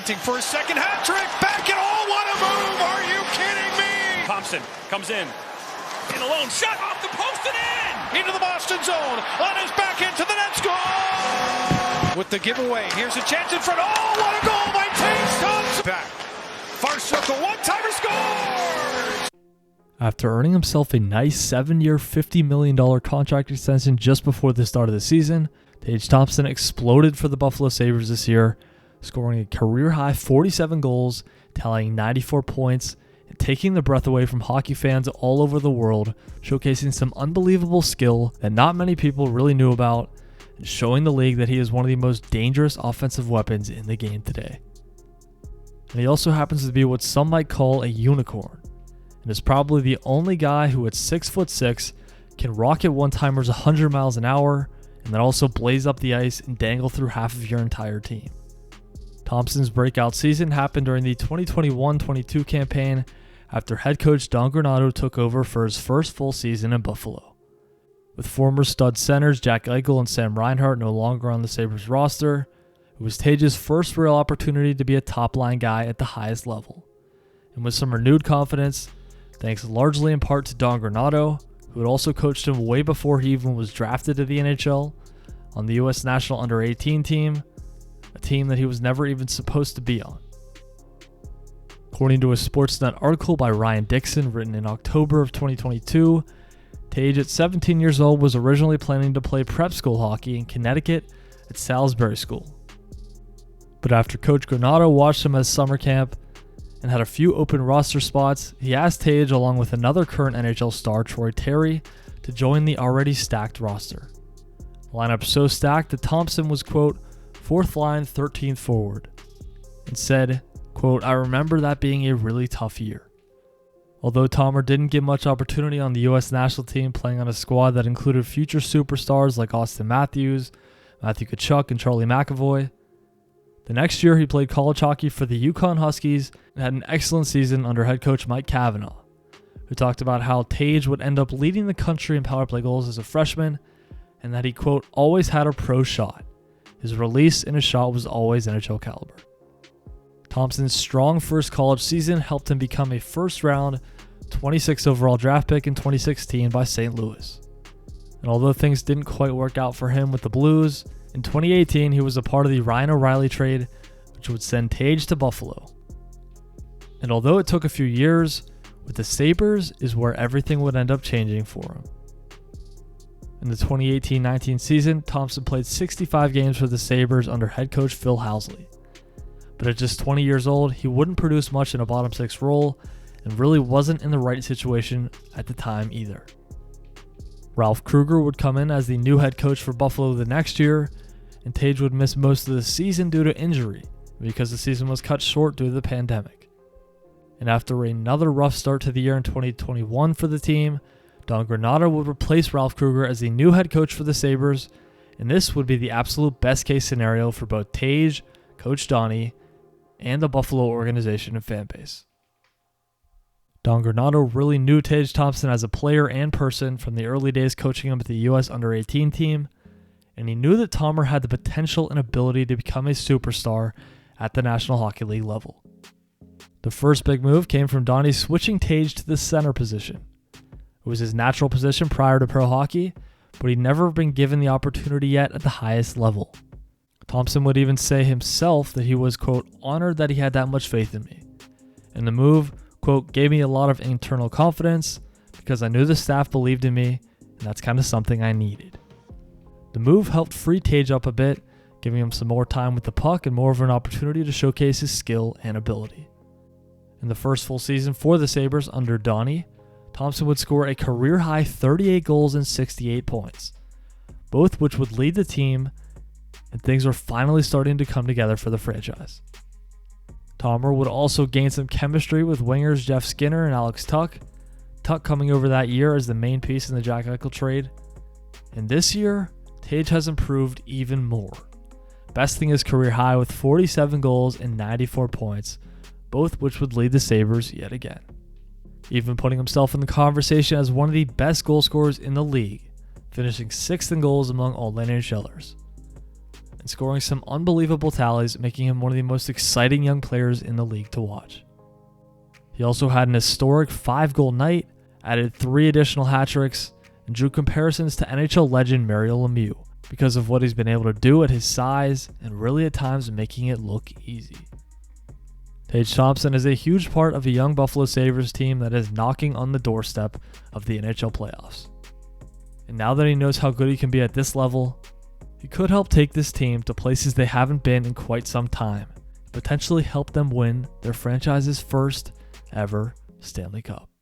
hunting for his second hat trick. Back and all, what a move! Are you kidding me? Thompson comes in alone, shot off the post and in! Into the Boston zone, on his back into the net, score! With the giveaway, here's a chance in front. Oh, what a goal by Tage Thompson! Back, far circle, one-timer, scores! After earning himself a nice 7-year, $50 million contract extension just before the start of the season, Tage Thompson exploded for the Buffalo Sabres this year, scoring a career-high 47 goals, tallying 94 points, and taking the breath away from hockey fans all over the world, showcasing some unbelievable skill that not many people really knew about, and showing the league that he is one of the most dangerous offensive weapons in the game today. And he also happens to be what some might call a unicorn, and is probably the only guy who at 6'6" can rocket one-timers 100 miles an hour, and then also blaze up the ice and dangle through half of your entire team. Thompson's breakout season happened during the 2021-22 campaign after head coach Don Granato took over for his first full season in Buffalo. With former stud centers Jack Eichel and Sam Reinhart no longer on the Sabres roster, it was Tage's first real opportunity to be a top-line guy at the highest level. And with some renewed confidence, thanks largely in part to Don Granato, who had also coached him way before he even was drafted to the NHL, on the U.S. National Under-18 team, a team that he was never even supposed to be on. According to a Sportsnet article by Ryan Dixon written in October of 2022, Tage at 17 years old was originally planning to play prep school hockey in Connecticut at Salisbury School. But after Coach Granato watched him at summer camp and had a few open roster spots, he asked Tage, along with another current NHL star, Troy Terry, to join the already stacked roster. The lineup so stacked that Thompson was, quote, 4th line, 13th forward, and said, quote, "I remember that being a really tough year." Although Tomer didn't get much opportunity on the U.S. national team, playing on a squad that included future superstars like Austin Matthews, Matthew Tkachuk, and Charlie McAvoy, the next year he played college hockey for the Yukon Huskies and had an excellent season under head coach Mike Cavanaugh, who talked about how Tage would end up leading the country in power play goals as a freshman, and that he, quote, always had a pro shot. His release in his shot was always NHL caliber. Thompson's strong first college season helped him become a first-round, 26th overall draft pick in 2016 by St. Louis. And although things didn't quite work out for him with the Blues, in 2018 he was a part of the Ryan O'Reilly trade, which would send Tage to Buffalo. And although it took a few years, with the Sabres is where everything would end up changing for him. In the 2018-19 season, Thompson played 65 games for the Sabres under head coach Phil Housley. But at just 20 years old, he wouldn't produce much in a bottom six role and really wasn't in the right situation at the time either. Ralph Kruger would come in as the new head coach for Buffalo the next year, and Tage would miss most of the season due to injury because the season was cut short due to the pandemic. And after another rough start to the year in 2021 for the team, Don Granato would replace Ralph Kruger as the new head coach for the Sabres, and this would be the absolute best case scenario for both Tage, Coach Donnie, and the Buffalo organization and fan base. Don Granato really knew Tage Thompson as a player and person from the early days coaching him at the U.S. Under-18 team, and he knew that Tomer had the potential and ability to become a superstar at the National Hockey League level. The first big move came from Donnie switching Tage to the center position. It was his natural position prior to pro hockey, but he'd never been given the opportunity yet at the highest level. Thompson would even say himself that he was, quote, honored that he had that much faith in me. And the move, quote, gave me a lot of internal confidence because I knew the staff believed in me, and that's kind of something I needed. The move helped free Tage up a bit, giving him some more time with the puck and more of an opportunity to showcase his skill and ability. In the first full season for the Sabres under Donnie, Thompson would score a career-high 38 goals and 68 points, both which would lead the team, and things were finally starting to come together for the franchise. Tomer would also gain some chemistry with wingers Jeff Skinner and Alex Tuch, Tuch coming over that year as the main piece in the Jack Eichel trade. And this year, Tage has improved even more, besting his career high with 47 goals and 94 points, both which would lead the Sabres yet again. Even putting himself in the conversation as one of the best goal scorers in the league, finishing 6th in goals among all NHLers. and scoring some unbelievable tallies, making him one of the most exciting young players in the league to watch. He also had an historic 5-goal night, added 3 additional hat tricks, and drew comparisons to NHL legend Mario Lemieux because of what he's been able to do at his size and really at times making it look easy. Tage Thompson is a huge part of a young Buffalo Sabres team that is knocking on the doorstep of the NHL playoffs. And now that he knows how good he can be at this level, he could help take this team to places they haven't been in quite some time, and potentially help them win their franchise's first ever Stanley Cup.